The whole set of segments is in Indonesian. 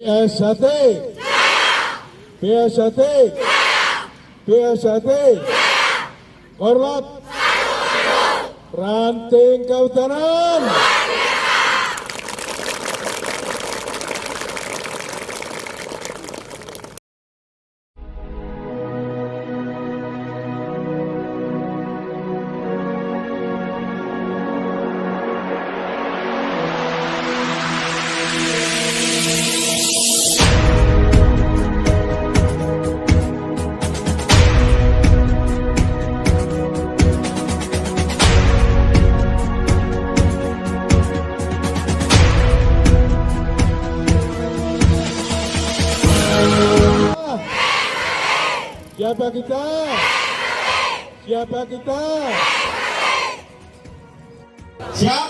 PSHT, PSHT, PSHT, Korlap, Ranting Kehutanan. Siapa kita? Siapa kita? Siap?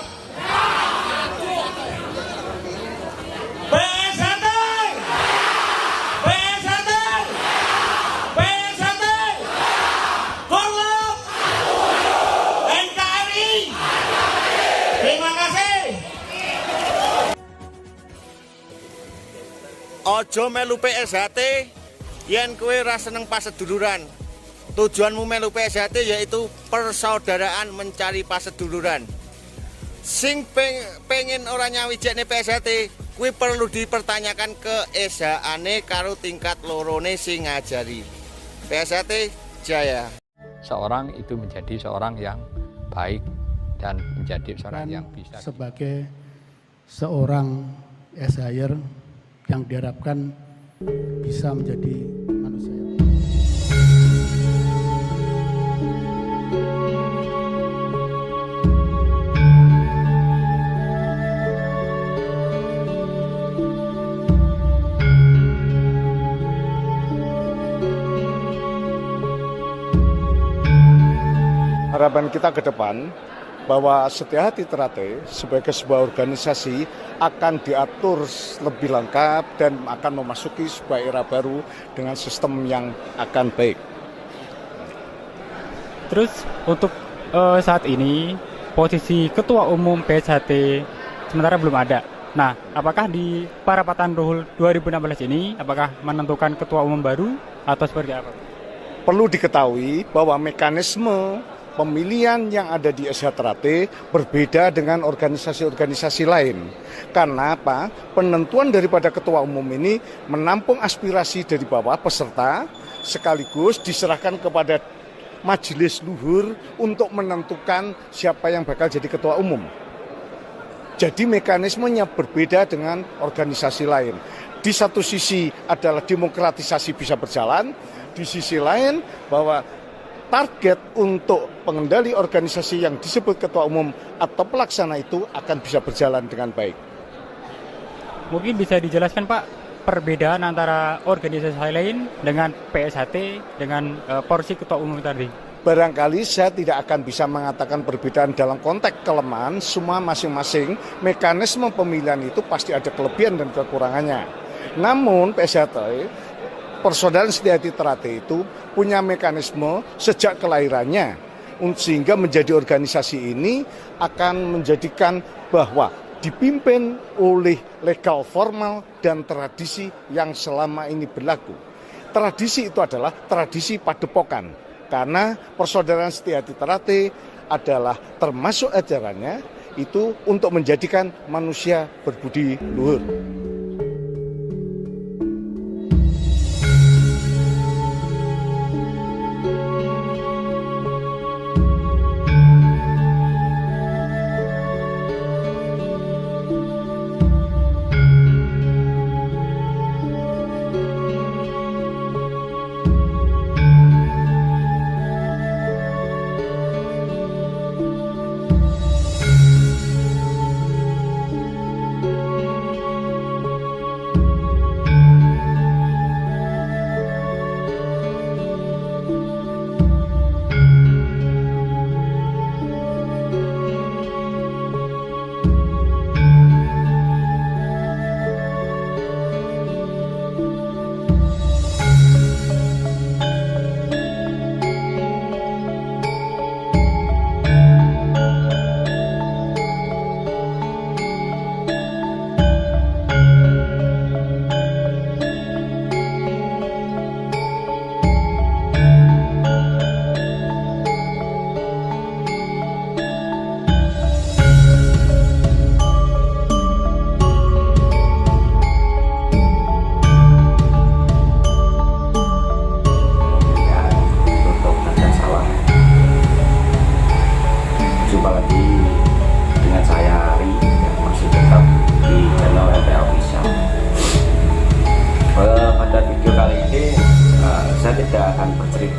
PSHT! PSHT! PSHT! Korlap! NKRI! Terima kasih! Ojo melu PSHT yen kowe ra seneng paseduluran. Tujuanmu melu PSHT yaitu persaudaraan mencari paseduluran. Sing pengen ora nyawijekne PSHT, kuwi perlu dipertanyakan keesaane karo tingkat lorone sing ngajari. PSHT Jaya. Seorang itu menjadi seorang yang baik dan menjadi seorang yang bisa sebagai seorang SHR yang diharapkan bisa menjadi manusia yang harapan kita ke depan bahwa Setia Hati Ternate sebagai sebuah organisasi akan diatur lebih lengkap dan akan memasuki sebuah era baru dengan sistem yang akan baik. Terus untuk saat ini posisi Ketua Umum PSHT sementara belum ada. Nah, apakah di Parapatan Ruhul 2016 ini apakah menentukan Ketua Umum baru atau seperti apa? Perlu diketahui bahwa mekanisme pemilihan yang ada di SH Ternate berbeda dengan organisasi-organisasi lain. Karena apa? Penentuan daripada ketua umum ini menampung aspirasi dari bawah peserta sekaligus diserahkan kepada majelis luhur untuk menentukan siapa yang bakal jadi ketua umum. Jadi mekanismenya berbeda dengan organisasi lain. Di satu sisi adalah demokratisasi bisa berjalan, di sisi lain bahwa target untuk pengendali organisasi yang disebut ketua umum atau pelaksana itu akan bisa berjalan dengan baik. Mungkin bisa dijelaskan Pak perbedaan antara organisasi lain dengan PSHT dengan porsi ketua umum tadi. Barangkali saya tidak akan bisa mengatakan perbedaan dalam konteks kelemahan, semua masing-masing mekanisme pemilihan itu pasti ada kelebihan dan kekurangannya. Namun PSHT, Persaudaraan Setia Hati Ternate itu punya mekanisme sejak kelahirannya sehingga menjadi organisasi ini akan menjadikan bahwa dipimpin oleh legal formal dan tradisi yang selama ini berlaku. Tradisi itu adalah tradisi padepokan karena Persaudaraan Setia Hati Ternate adalah termasuk ajarannya itu untuk menjadikan manusia berbudi luhur.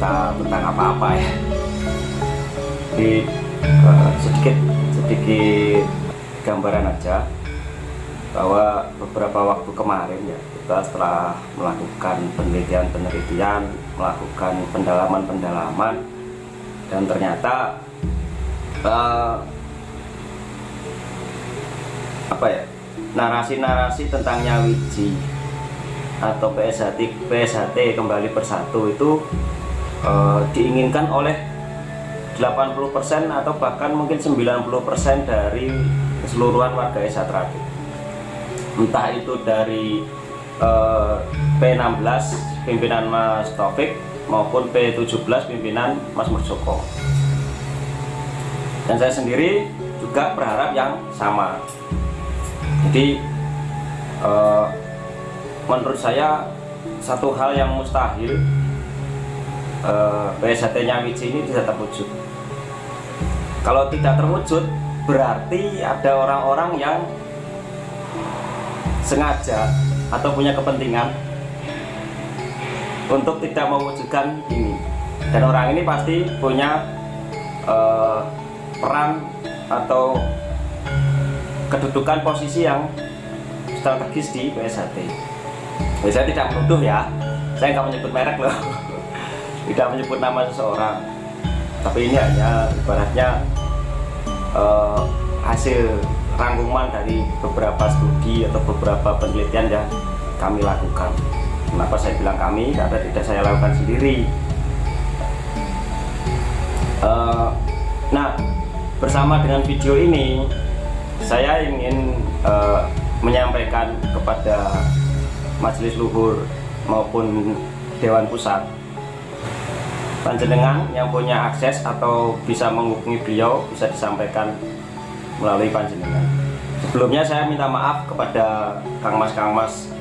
cerita tentang apa-apa ya. Jadi sedikit gambaran aja bahwa beberapa waktu kemarin ya, kita setelah melakukan penelitian, melakukan pendalaman, dan ternyata narasi-narasi tentang Nyawiji atau PSHT kembali bersatu itu diinginkan oleh 80% atau bahkan mungkin 90% dari keseluruhan warga Esa Trate. Entah itu dari P16 pimpinan Mas Taufik maupun P17 pimpinan Mas Murjoko. Dan saya sendiri juga berharap yang sama. Jadi menurut saya satu hal yang mustahil, PSHT Nyawiji ini tidak terwujud. Kalau tidak terwujud, berarti ada orang-orang yang sengaja atau punya kepentingan untuk tidak mewujudkan ini. Dan orang ini pasti punya peran atau kedudukan posisi yang strategis di PSHT. Saya tidak menuduh ya, saya nggak menyebut merek loh, tidak menyebut nama seseorang. Tapi ini hanya ibaratnya hasil rangkuman dari beberapa studi atau beberapa penelitian yang kami lakukan. Kenapa saya bilang kami? Karena tidak saya lakukan sendiri. Nah, bersama dengan video ini, saya ingin menyampaikan kepada Majelis Luhur maupun Dewan Pusat, panjenengan yang punya akses atau bisa menghubungi beliau bisa disampaikan melalui panjenengan. Sebelumnya saya minta maaf kepada Kang Mas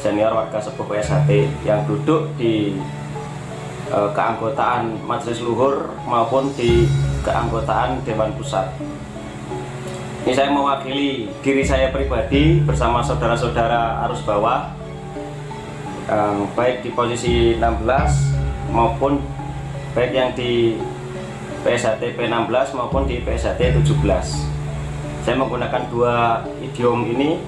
senior warga sepuh PSHT yang duduk di keanggotaan Majelis Luhur maupun di keanggotaan Dewan Pusat. Ini saya mewakili diri saya pribadi bersama saudara-saudara arus bawah, baik di posisi 16 maupun baik yang di PSHT P16 maupun di PSHT 17. Saya menggunakan dua idiom ini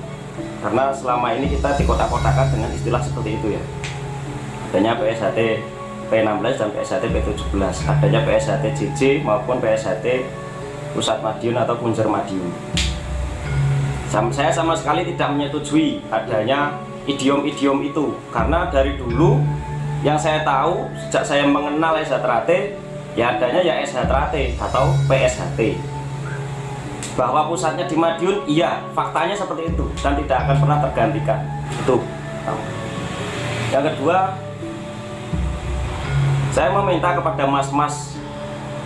karena selama ini kita dikotak-kotakan dengan istilah seperti itu ya. Adanya PSHT P16 dan PSHT P17, adanya PSHT JJ maupun PSHT Pusat Madiun atau Punjer Madiun. Saya sama sekali tidak menyetujui adanya idiom-idiom itu, karena dari dulu yang saya tahu sejak saya mengenal Esa Trate ya adanya ya Esa Trate atau PSHT. Bahwa pusatnya di Madiun, iya faktanya seperti itu dan tidak akan pernah tergantikan. Itu. Yang kedua, saya meminta kepada mas-mas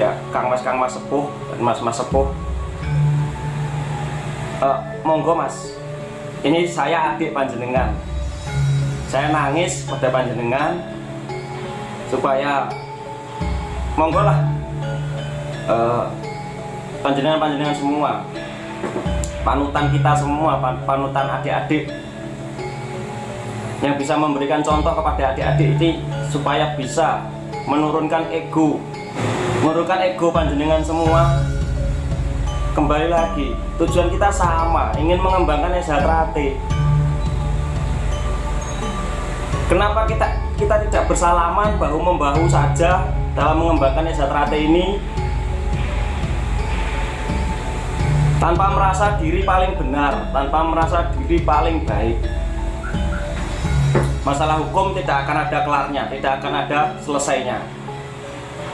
ya, Kang Mas sepuh dan mas-mas sepuh, monggo mas, ini saya adik panjenengan, saya nangis pada panjenengan supaya monggo lah panjenengan semua, panutan kita semua, panutan adik-adik yang bisa memberikan contoh kepada adik-adik ini supaya bisa menurunkan ego panjenengan semua. Kembali lagi, tujuan kita sama, ingin mengembangkan Esa Trate. Kenapa kita tidak bersalaman bahu-membahu saja dalam mengembangkan Esa Trate ini, tanpa merasa diri paling benar, tanpa merasa diri paling baik? Masalah hukum tidak akan ada kelarnya, tidak akan ada selesainya.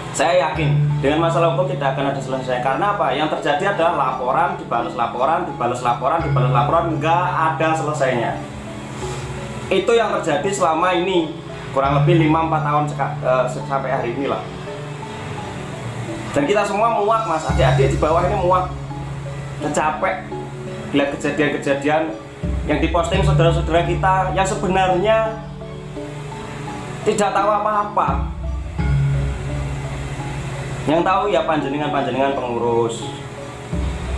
Saya yakin dengan masalah hukum tidak akan ada selesai. Karena apa? Yang terjadi adalah laporan, dibalas laporan, dibalas laporan, dibalas laporan, nggak ada selesainya. Itu yang terjadi selama ini, kurang lebih 5-4 tahun sampai hari ini lah. Dan kita semua muak mas, adik-adik di bawah ini muak, capek lihat kejadian-kejadian yang diposting saudara-saudara kita yang sebenarnya tidak tahu apa-apa. Yang tahu ya panjenengan pengurus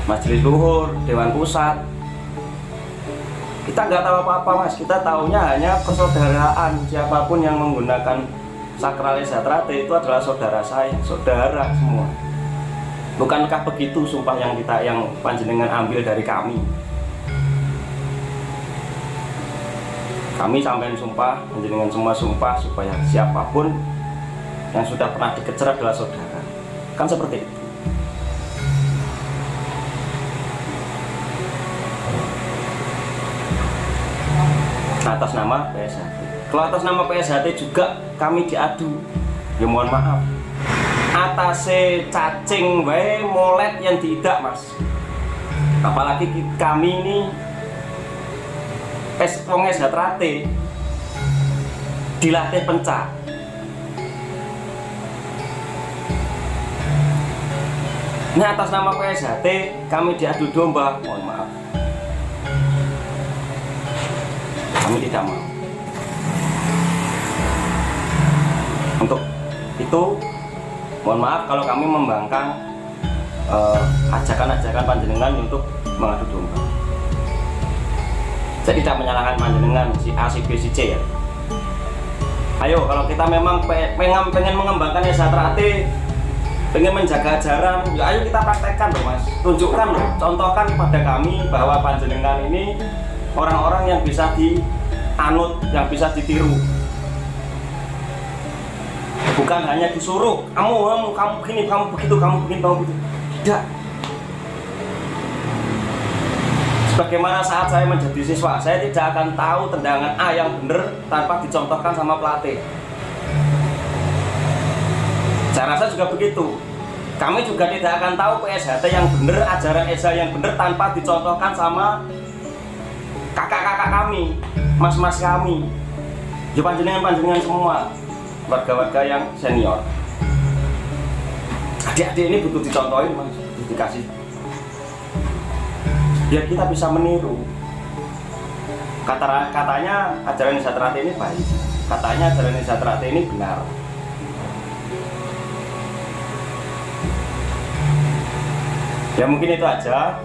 Majelis Luhur, Dewan Pusat. Kita nggak tahu apa-apa mas, kita tahunya hanya persaudaraan. Siapapun yang menggunakan sakralnya Satrate itu adalah saudara saya, saudara semua. Bukankah begitu sumpah yang panjenengan ambil dari kami? Kami sampai sumpah, panjenengan semua sumpah supaya siapapun yang sudah pernah dikecer adalah saudara. Kan seperti itu. Atas nama PSHT. Kalau atas nama PSHT juga kami diadu, ya mohon maaf. Atase cacing wae molet yang tidak, Mas. Apalagi kami ini wong Satrate dilatih pencak. Nah, atas nama PSHT kami diadu domba, mohon maaf. Kami tidak mau. Untuk itu, mohon maaf kalau kami membangkang ajakan-ajakan panjenengan untuk mengadu domba. Saya tidak menyalahkan panjenengan si A, si B, si C ya. Ayo, kalau kita memang pengen mengembangkan Satrate, pengen menjaga ajaran, ya ayo kita praktekkan loh, Mas. Tunjukkan loh, contohkan kepada kami bahwa panjenengan ini orang-orang yang bisa dianut, yang bisa ditiru. Bukan hanya disuruh, kamu begini, kamu begitu, kamu begini, kamu begitu. Tidak. Sebagaimana saat saya menjadi siswa, saya tidak akan tahu tendangan A yang benar tanpa dicontohkan sama pelatih. Saya rasa juga begitu. Kami juga tidak akan tahu PSHT yang benar, ajaran ESA yang benar tanpa dicontohkan sama kakak-kakak kami, mas-mas kami, ya panjenengan semua, warga-warga yang senior. Adik-adik ini butuh dicontohin, Mas, dikasih. Biar kita bisa meniru. Katanya ajaran Satrate ini baik, katanya ajaran Satrate ini benar. Ya mungkin itu aja.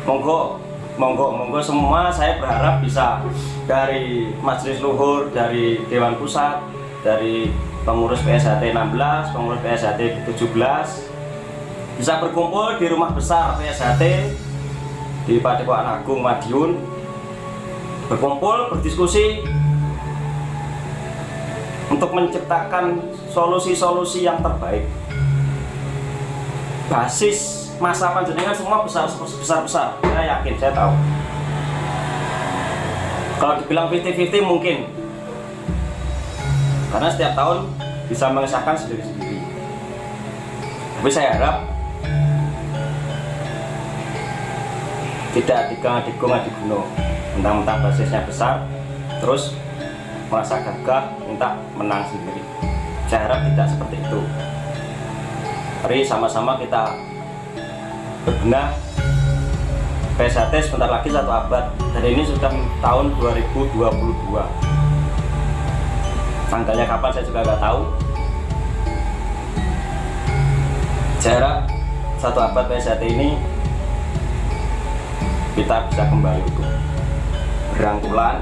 Monggo semua, saya berharap bisa dari Majelis Luhur, dari Dewan Pusat, dari pengurus PSHT 16, pengurus PSHT 17 bisa berkumpul di rumah besar PSHT di Padepokan Agung Madiun, berkumpul, berdiskusi untuk menciptakan solusi-solusi yang terbaik. Basis masa panjenengan semua besar, saya yakin, saya tahu. Kalau dibilang 50-50 mungkin, karena setiap tahun bisa mengesahkan sendiri-sendiri. Tapi saya harap tidak digung-diguno, mentang-mentang basisnya besar, terus merasa gagah, minta menang sendiri. Saya harap tidak seperti itu. Mari sama-sama kita berbenah. PSHT sebentar lagi 1 abad, dan ini sudah tahun 2022. Tanggalnya kapan saya juga nggak tahu. Saya harap 1 abad PSHT ini kita bisa kembali berangkulan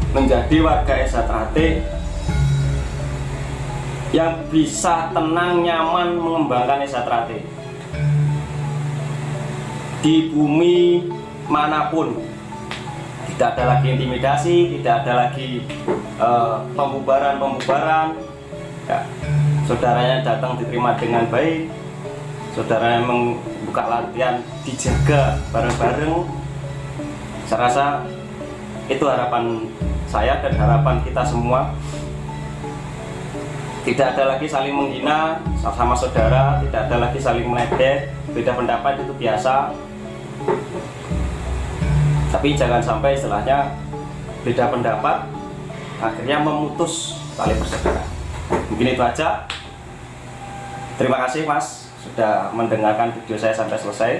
menjadi warga Satrate yang bisa tenang, nyaman mengembangkan Satrate di bumi manapun. Tidak ada lagi intimidasi, tidak ada lagi pembubaran ya. Saudaranya datang diterima dengan baik, saudaranya membuka latihan dijaga bareng-bareng. Saya rasa itu harapan saya dan harapan kita semua. Tidak ada lagi saling menghina sama saudara, tidak ada lagi saling meledek. Beda pendapat itu biasa, tapi jangan sampai istilahnya beda pendapat akhirnya memutus tali persaudaraan. Mungkin itu aja. Terima kasih, Mas, sudah mendengarkan video saya sampai selesai.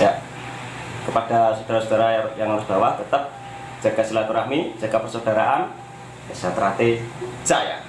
Ya, kepada saudara-saudara yang harus bawah, tetap jaga silaturahmi, jaga persaudaraan. Satrate Jaya.